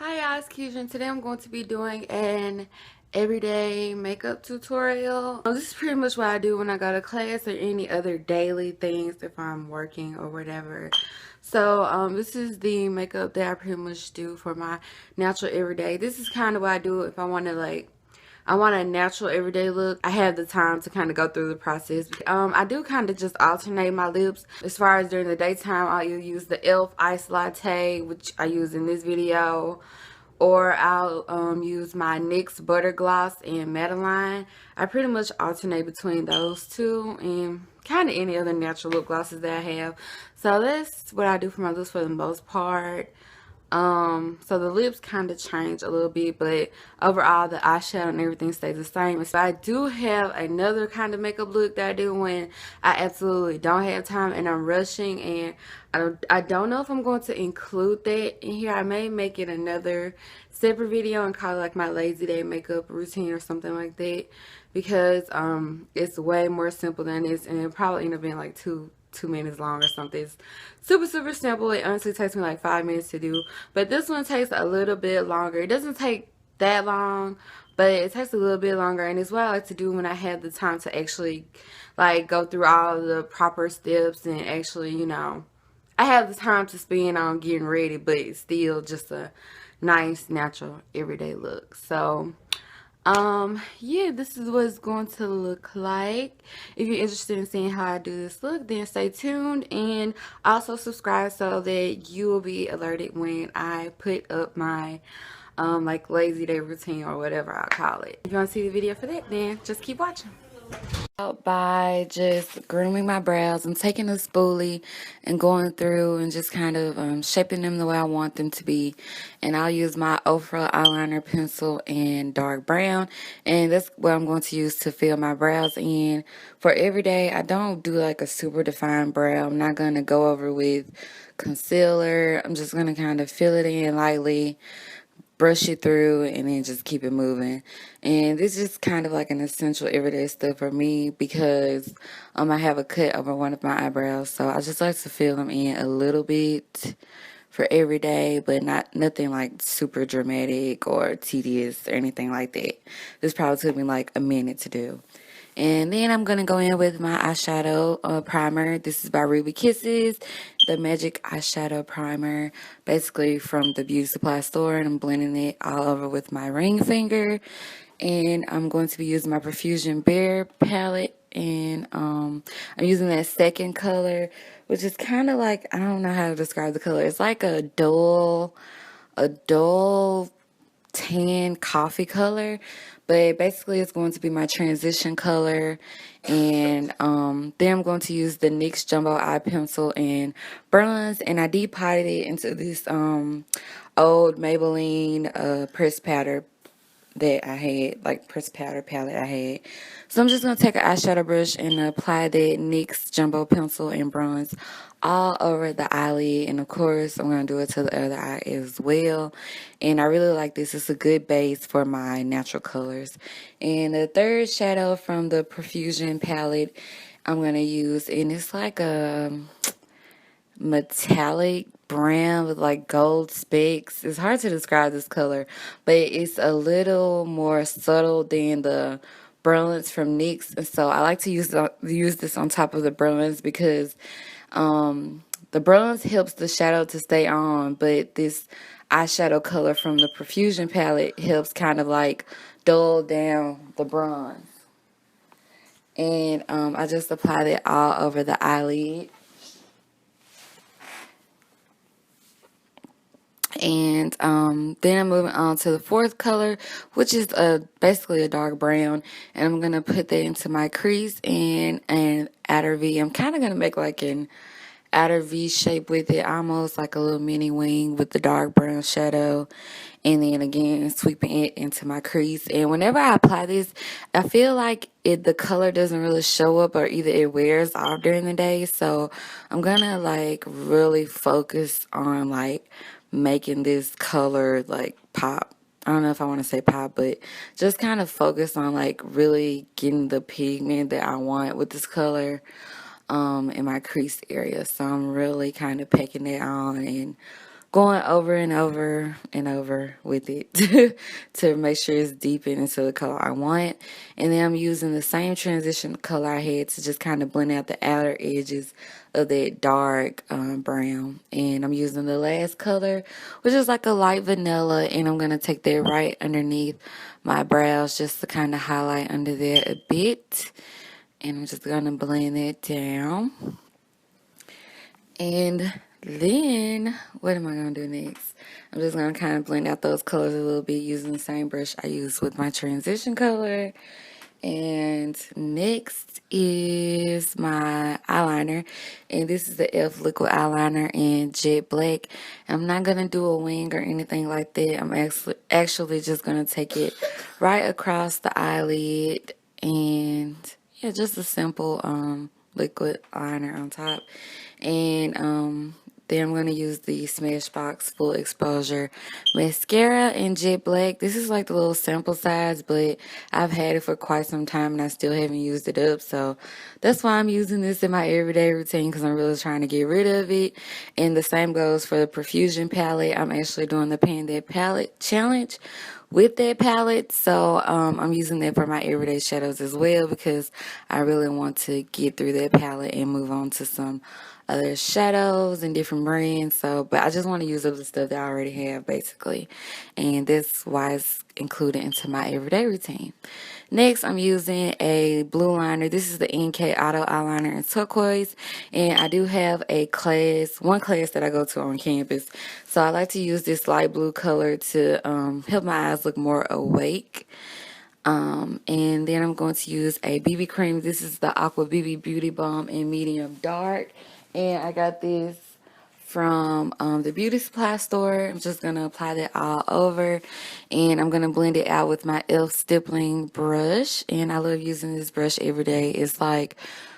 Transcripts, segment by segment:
Hi guys, Keisha. Today I'm going to be doing an everyday makeup tutorial. This is pretty much what I do when I go to class or any other daily things if I'm working or whatever. So this is the makeup that I pretty much do for my natural everyday. This is kind of what I do if I want to I want a natural everyday look. I have the time to kind of go through the process. I do kind of just alternate my lips. As far as during the daytime, I'll either use the e.l.f. Ice Latte, which I use in this video, or I'll use my NYX Butter Gloss and Madeline. I pretty much alternate between those two and kind of any other natural lip glosses that I have. So that's what I do for my lips for the most part. So the lips kind of change a little bit, but overall the eyeshadow and everything stays the same. So I do have another kind of makeup look that I do when I absolutely don't have time and I'm rushing, and I don't know if I'm going to include that in here. I may make it another separate video and call it like my lazy day makeup routine or something like that, because it's way more simple than this, and it probably end up being like two minutes long or something. It's super simple. It honestly takes me like 5 minutes to do, but this one takes a little bit longer. It doesn't take that long, but it takes a little bit longer, and it's what I like to do when I have the time to actually like go through all the proper steps and actually, you know, I have the time to spend on getting ready, but it's still just a nice natural everyday look. So yeah, this is what it's going to look like. If you're interested in seeing how I do this look, then stay tuned and also subscribe so that you will be alerted when I put up my like lazy day routine or whatever I call it. If you want to see the video for that, then just keep watching. By just grooming my brows. I'm taking a spoolie and going through and just kind of shaping them the way I want them to be. And I'll use my Ofra eyeliner pencil in dark brown, and that's what I'm going to use to fill my brows in. For every day, I don't do like a super defined brow. I'm not going to go over with concealer. I'm just going to kind of fill it in lightly, brush it through, and then just keep it moving. And this is kind of like an essential everyday stuff for me because I have a cut over one of my eyebrows, so I just like to fill them in a little bit for every day, but nothing like super dramatic or tedious or anything like that. This probably took me like a minute to do. And then I'm going to go in with my eyeshadow primer. This is by Ruby Kisses, the Magic Eyeshadow Primer, basically from the beauty supply store. And I'm blending it all over with my ring finger. And I'm going to be using my Profusion Bare palette. And I'm using that second color, which is kind of like, I don't know how to describe the color. It's like a dull tan coffee color, but basically it's going to be my transition color. And then I'm going to use the NYX Jumbo Eye Pencil and bronze, and I depotted it into this old Maybelline pressed powder that I had, like pressed powder palette I had. So I'm just going to take an eyeshadow brush and apply that NYX Jumbo Pencil and bronze all over the eyelid. And of course, I'm going to do it to the other eye as well. And I really like this. It's a good base for my natural colors. And the third shadow from the Profusion palette I'm going to use, and it's like a metallic brown with like gold specks. It's hard to describe this color, but it's a little more subtle than the bronze from NYX, and so I like to use this on top of the bronze because the bronze helps the shadow to stay on, but this eyeshadow color from the Profusion palette helps kind of like dull down the bronze. And I just applied it all over the eyelid. And then I'm moving on to the fourth color, which is basically a dark brown, and I'm gonna put that into my crease and an outer V. I'm kind of gonna make like an outer V shape with it, almost like a little mini wing with the dark brown shadow, and then again sweeping it into my crease. And whenever I apply this, I feel like the color doesn't really show up, or either it wears off during the day. So I'm gonna like really focus on like making this color like pop. I don't know if I want to say pop, but just kind of focus on like really getting the pigment that I want with this color in my crease area. So I'm really kind of packing it on and going over and over and over with it to make sure it's deepened into the color I want. And then I'm using the same transition color I had to just kind of blend out the outer edges of that dark brown. And I'm using the last color, which is like a light vanilla, and I'm going to take that right underneath my brows just to kind of highlight under there a bit. And I'm just going to blend it down. And then, what am I going to do next? I'm just going to kind of blend out those colors a little bit using the same brush I used with my transition color. And next is my eyeliner. And this is the e.l.f. liquid eyeliner in jet black. I'm not going to do a wing or anything like that. I'm actually just going to take it right across the eyelid. And yeah, just a simple liquid liner on top. And then I'm going to use the Smashbox Full Exposure Mascara in jet black. This is like the little sample size, but I've had it for quite some time and I still haven't used it up. So that's why I'm using this in my everyday routine, because I'm really trying to get rid of it. And the same goes for the Profusion palette. I'm actually doing the Pan That Palette Challenge with that palette, so I'm using that for my everyday shadows as well, because I really want to get through that palette and move on to some other shadows and different brands. So, but I just want to use up the stuff that I already have, basically, and that's why it's included into my everyday routine. Next, I'm using a blue liner. This is the NK Auto Eyeliner in turquoise, and I do have one class that I go to on campus, so I like to use this light blue color to help my eyes look more awake. And then I'm going to use a BB cream. This is the Aqua BB Beauty Balm in medium dark, and I got this from the beauty supply store. I'm just going to apply that all over, and I'm going to blend it out with my e.l.f. stippling brush. And I love using this brush every day. It's like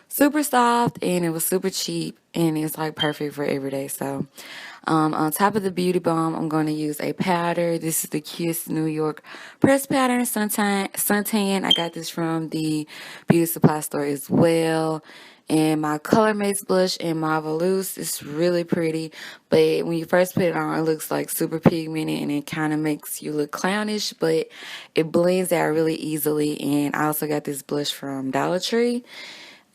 super soft, and it was super cheap, and it's like perfect for every day. So on top of the beauty balm, I'm going to use a powder. This is the Kiss New York Press Powder in Suntan. I got this from the beauty supply store as well. And my Color Maze blush in Marvelous is really pretty, but when you first put it on, it looks like super pigmented, and it kind of makes you look clownish, but it blends out really easily. And I also got this blush from Dollar Tree.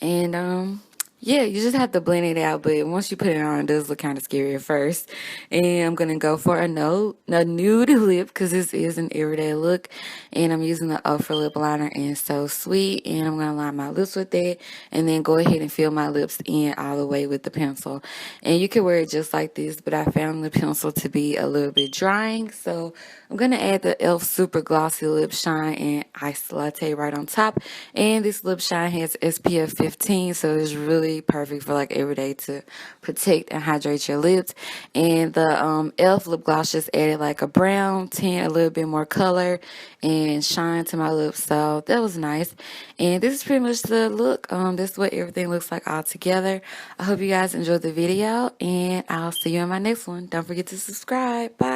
And yeah, you just have to blend it out, but once you put it on, it does look kind of scary at first. And I'm going to go for a nude lip, because this is an everyday look. And I'm using the Ultra Lip Liner in So Sweet, and I'm going to line my lips with that, and then go ahead and fill my lips in all the way with the pencil. And you can wear it just like this, but I found the pencil to be a little bit drying, so I'm going to add the e.l.f. Super Glossy Lip Shine and Iced Latte right on top. And this lip shine has SPF 15, so it's really perfect for like every day to protect and hydrate your lips. And the e.l.f. lip gloss just added like a brown tint, a little bit more color and shine to my lips, so that was nice. And this is pretty much the look. This is what everything looks like all together. I hope you guys enjoyed the video, and I'll see you in my next one. Don't forget to subscribe. Bye.